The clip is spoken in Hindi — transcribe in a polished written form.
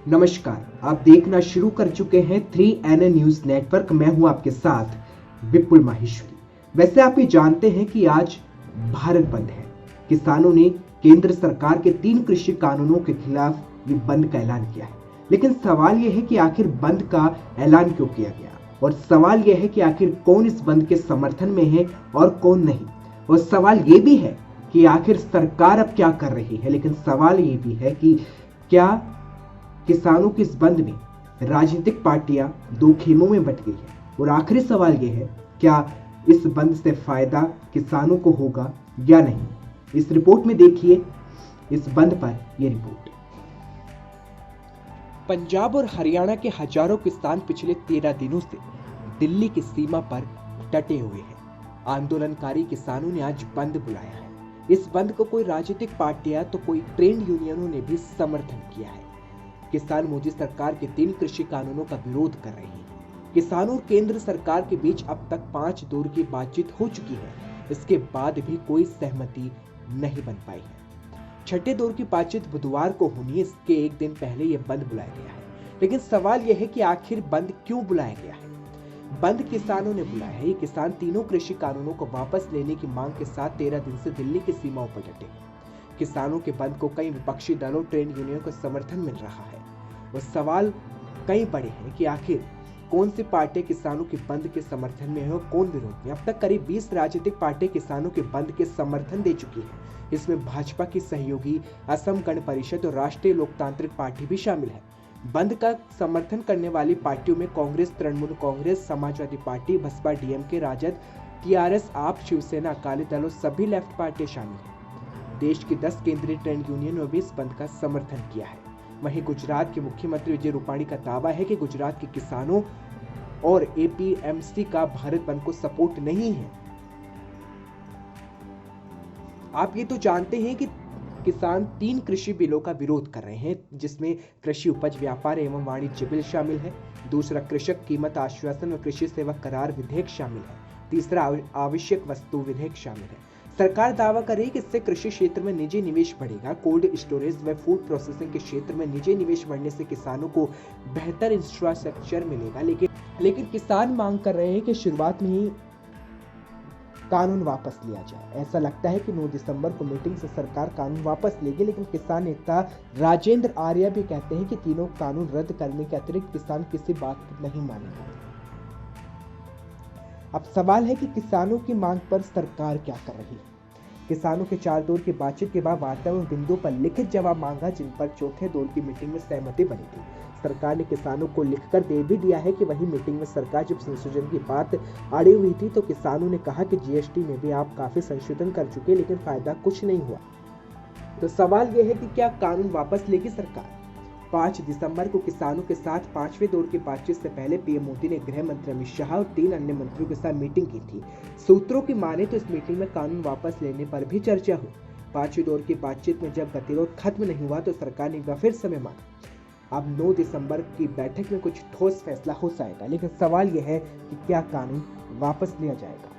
नमस्कार, आप देखना शुरू कर चुके हैं 3NN न्यूज नेटवर्क। मैं हूं आपके साथ विपुल माहेश्वरी। वैसे आप ये जानते हैं कि आज भारत बंद है। किसानों ने केंद्र सरकार के 3 कृषि कानूनों के खिलाफ ये बंद का ऐलान किया है। लेकिन सवाल यह है कि आखिर बंद का ऐलान क्यों किया गया, और सवाल यह है कि आखिर कौन इस बंद के समर्थन में है और कौन नहीं। और सवाल यह भी है कि आखिर सरकार अब क्या कर रही है। लेकिन सवाल यह भी है कि क्या किसानों के इस बंद में राजनीतिक पार्टियां दो खेमों में बट गई है। और आखिरी सवाल यह है, क्या इस बंद से फायदा किसानों को होगा या नहीं। इस रिपोर्ट में देखिए इस बंद पर यह रिपोर्ट। पंजाब और हरियाणा के हजारों किसान पिछले 13 दिनों से दिल्ली की सीमा पर डटे हुए हैं। आंदोलनकारी किसानों ने आज बंद बुलाया है। इस बंद को कोई राजनीतिक पार्टियां तो कोई ट्रेड यूनियनों ने भी समर्थन किया है। किसान मोदी सरकार के 3 कृषि कानूनों का विरोध कर रहे हैं। किसानों और केंद्र सरकार के बीच अब तक 5 दौर की बातचीत हो चुकी है। इसके बाद भी कोई सहमति नहीं बन पाई है। छठे दौर की बातचीत बुधवार को होनी है। इसके एक दिन पहले यह बंद बुलाया गया है। लेकिन सवाल यह है कि आखिर बंद क्यों बुलाया गया है। बंद किसानों ने बुलाया है। किसान तीनों कृषि कानूनों को वापस लेने की मांग के साथ 13 दिन से दिल्ली की सीमाओं पर डटे। किसानों के बंद को कई विपक्षी दलों, ट्रेड यूनियन को समर्थन मिल रहा है। और सवाल कई बड़े हैं कि आखिर कौन सी पार्टी किसानों के बंद के समर्थन में है और कौन विरोध में। अब तक करीब 20 राजनीतिक पार्टी किसानों के बंद के समर्थन दे चुकी है। इसमें भाजपा की सहयोगी असम गण परिषद और राष्ट्रीय लोकतांत्रिक पार्टी भी शामिल है। बंद का समर्थन करने वाली पार्टियों में कांग्रेस, तृणमूल कांग्रेस, समाजवादी पार्टी, बसपा, डीएमके, राजद, टीआरएस, आप, शिवसेना, अकाली दल और सभी लेफ्ट पार्टी शामिल है। देश की 10 केंद्रीय ट्रेड यूनियन ने भी इस बंद का समर्थन किया है। वहीं गुजरात के मुख्यमंत्री विजय रूपाणी का दावा है कि गुजरात के किसानों और एपीएमसी का भारत बंद को सपोर्ट नहीं है। आप ये तो जानते हैं कि किसान 3 कृषि बिलों का विरोध कर रहे हैं, जिसमें कृषि उपज व्यापार एवं वाणिज्य बिल शामिल है। दूसरा कृषक कीमत आश्वासन और कृषि सेवा करार विधेयक शामिल है। तीसरा आवश्यक वस्तु विधेयक शामिल है। सरकार दावा कर रही है कि इससे कृषि क्षेत्र में निजी निवेश बढ़ेगा। कोल्ड स्टोरेज व फूड प्रोसेसिंग के क्षेत्र में निजी निवेश बढ़ने से किसानों को बेहतर इंफ्रास्ट्रक्चर मिलेगा। लेकिन किसान मांग कर रहे हैं कि शुरुआत में ही कानून वापस लिया जाए। ऐसा लगता है कि 9 दिसंबर को मीटिंग से सरकार कानून वापस लेगी। लेकिन किसान नेता राजेंद्र आर्या भी कहते हैं कि तीनों कानून रद्द करने के अतिरिक्त किसान किसी बात को नहीं मानेगा। अब सवाल है कि किसानों की मांग पर सरकार क्या कर रही है। किसानों के 4 दौर की बातचीत के बाद वार्ता में बिंदु पर लिखित जवाब मांगा, जिन पर चौथे दौर की मीटिंग में सहमति बनी थी। सरकार ने किसानों को लिखकर दे भी दिया है कि वही मीटिंग में सरकार जब संशोधन की बात अड़ी हुई थी तो किसानों ने कहा कि जीएसटी में भी आप काफी संशोधन कर चुके, लेकिन फायदा कुछ नहीं हुआ। तो सवाल यह है कि क्या कानून वापस लेगी सरकार। 5 दिसंबर को किसानों के साथ 5वें दौर की बातचीत से पहले पीएम मोदी ने गृह मंत्री अमित शाह और 3 अन्य मंत्रियों के साथ मीटिंग की थी। सूत्रों की माने तो इस मीटिंग में कानून वापस लेने पर भी चर्चा हुई। 5वें दौर की बातचीत में जब गतिरोध खत्म नहीं हुआ तो सरकार ने फिर समय मांगा। अब 9 दिसंबर की बैठक में कुछ ठोस फैसला हो जाएगा। लेकिन सवाल यह है कि क्या कानून वापस लिया जाएगा।